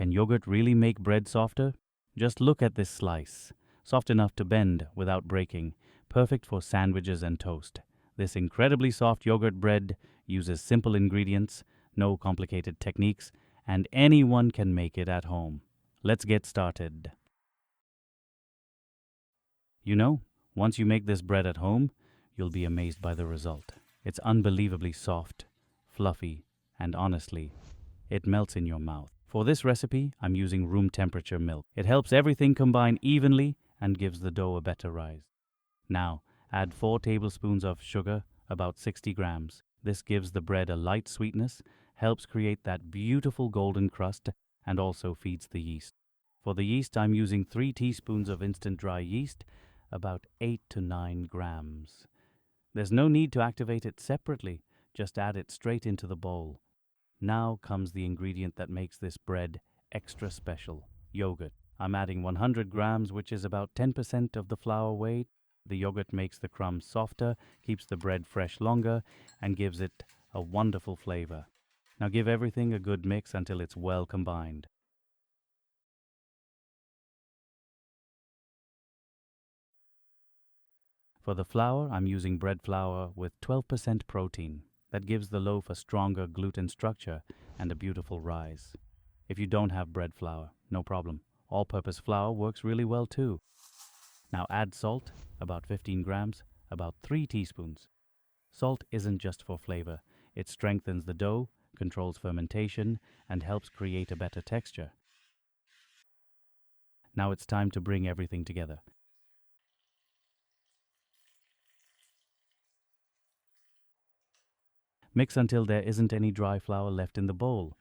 Can yogurt really make bread softer? Just look at this slice. Soft enough to bend without breaking, perfect for sandwiches and toast. This incredibly soft yogurt bread uses simple ingredients, no complicated techniques, and anyone can make it at home. Let's get started. You know, once you make this bread at home, you'll be amazed by the result. It's unbelievably soft, fluffy, and honestly, it melts in your mouth. For this recipe, I'm using room temperature milk. It helps everything combine evenly and gives the dough a better rise. Now, add 4 tablespoons of sugar, about 60 grams. This gives the bread a light sweetness, helps create that beautiful golden crust, and also feeds the yeast. For the yeast, I'm using 3 teaspoons of instant dry yeast, about 8 to 9 grams. There's no need to activate it separately, just add it straight into the bowl. Now comes the ingredient that makes this bread extra special, yogurt. I'm adding 100 grams, which is about 10% of the flour weight. The yogurt makes the crumbs softer, keeps the bread fresh longer, and gives it a wonderful flavor. Now give everything a good mix until it's well combined. For the flour, I'm using bread flour with 12% protein. That gives the loaf a stronger gluten structure and a beautiful rise. If you don't have bread flour, no problem. All-purpose flour works really well too. Now add salt, about 15 grams, about 3 teaspoons. Salt isn't just for flavor. It strengthens the dough, controls fermentation, and helps create a better texture. Now it's time to bring everything together. Mix until there isn't any dry flour left in the bowl.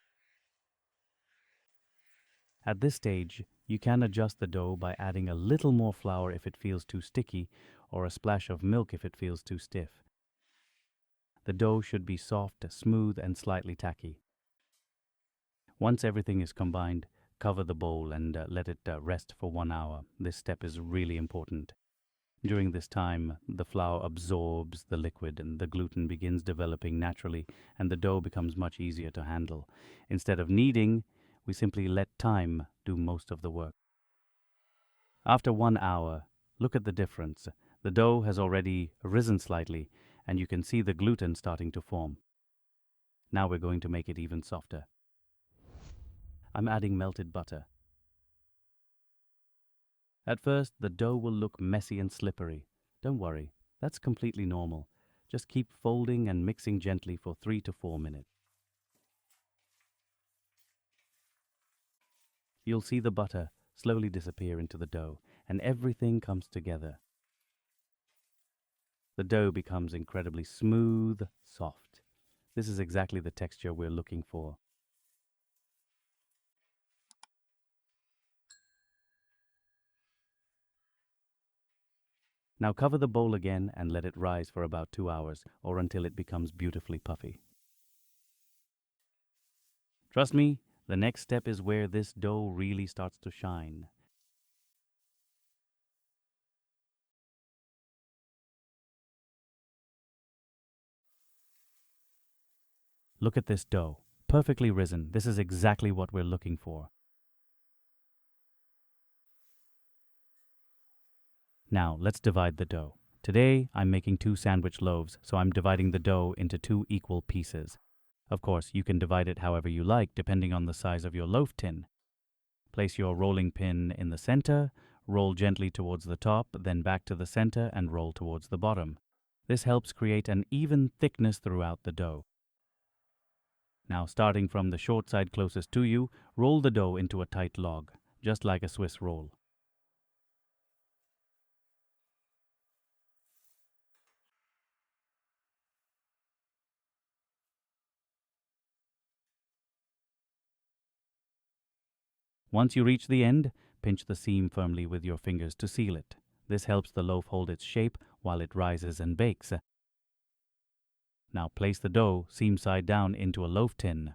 At this stage, you can adjust the dough by adding a little more flour if it feels too sticky, or a splash of milk if it feels too stiff. The dough should be soft, smooth, and slightly tacky. Once everything is combined, cover the bowl and let it rest for 1 hour. This step is really important. During this time, the flour absorbs the liquid and the gluten begins developing naturally, and the dough becomes much easier to handle. Instead of kneading, we simply let time do most of the work. After 1 hour, look at the difference. The dough has already risen slightly, and you can see the gluten starting to form. Now we're going to make it even softer. I'm adding melted butter. At first, the dough will look messy and slippery. Don't worry, that's completely normal. Just keep folding and mixing gently for 3 to 4 minutes. You'll see the butter slowly disappear into the dough, and everything comes together. The dough becomes incredibly smooth, soft. This is exactly the texture we're looking for. Now cover the bowl again and let it rise for about 2 hours or until it becomes beautifully puffy. Trust me, the next step is where this dough really starts to shine. Look at this dough, perfectly risen. This is exactly what we're looking for. Now, let's divide the dough. Today, I'm making 2 sandwich loaves, so I'm dividing the dough into 2 equal pieces. Of course, you can divide it however you like, depending on the size of your loaf tin. Place your rolling pin in the center, roll gently towards the top, then back to the center and roll towards the bottom. This helps create an even thickness throughout the dough. Now, starting from the short side closest to you, roll the dough into a tight log, just like a Swiss roll. Once you reach the end, pinch the seam firmly with your fingers to seal it. This helps the loaf hold its shape while it rises and bakes. Now place the dough seam side down into a loaf tin.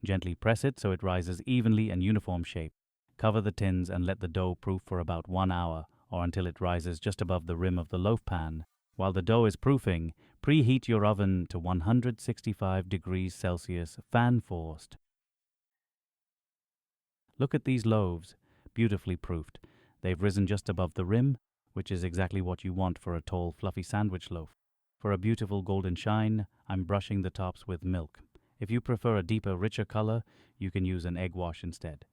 Gently press it so it rises evenly and uniform shape. Cover the tins and let the dough proof for about 1 hour or until it rises just above the rim of the loaf pan. While the dough is proofing, preheat your oven to 165 degrees Celsius fan forced. Look at these loaves, beautifully proofed. They've risen just above the rim, which is exactly what you want for a tall, fluffy sandwich loaf. For a beautiful golden shine, I'm brushing the tops with milk. If you prefer a deeper, richer color, you can use an egg wash instead.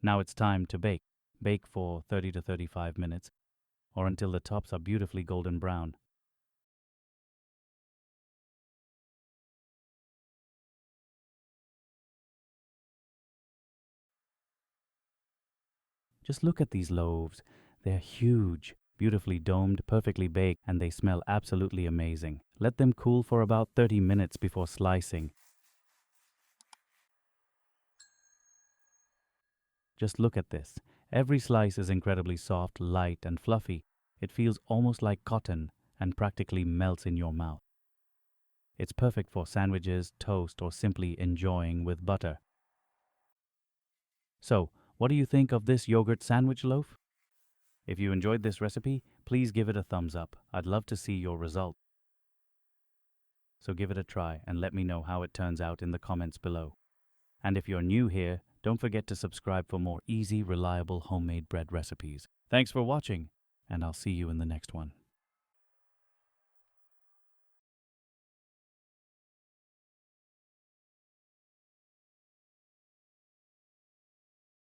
Now it's time to bake. Bake for 30 to 35 minutes, or until the tops are beautifully golden brown. Just look at these loaves. They're huge, beautifully domed, perfectly baked, and they smell absolutely amazing. Let them cool for about 30 minutes before slicing. Just look at this. Every slice is incredibly soft, light, and fluffy. It feels almost like cotton and practically melts in your mouth. It's perfect for sandwiches, toast, or simply enjoying with butter. So, what do you think of this yogurt sandwich loaf? If you enjoyed this recipe, please give it a thumbs up. I'd love to see your result. So give it a try and let me know how it turns out in the comments below. And if you're new here, don't forget to subscribe for more easy, reliable homemade bread recipes. Thanks for watching, and I'll see you in the next one.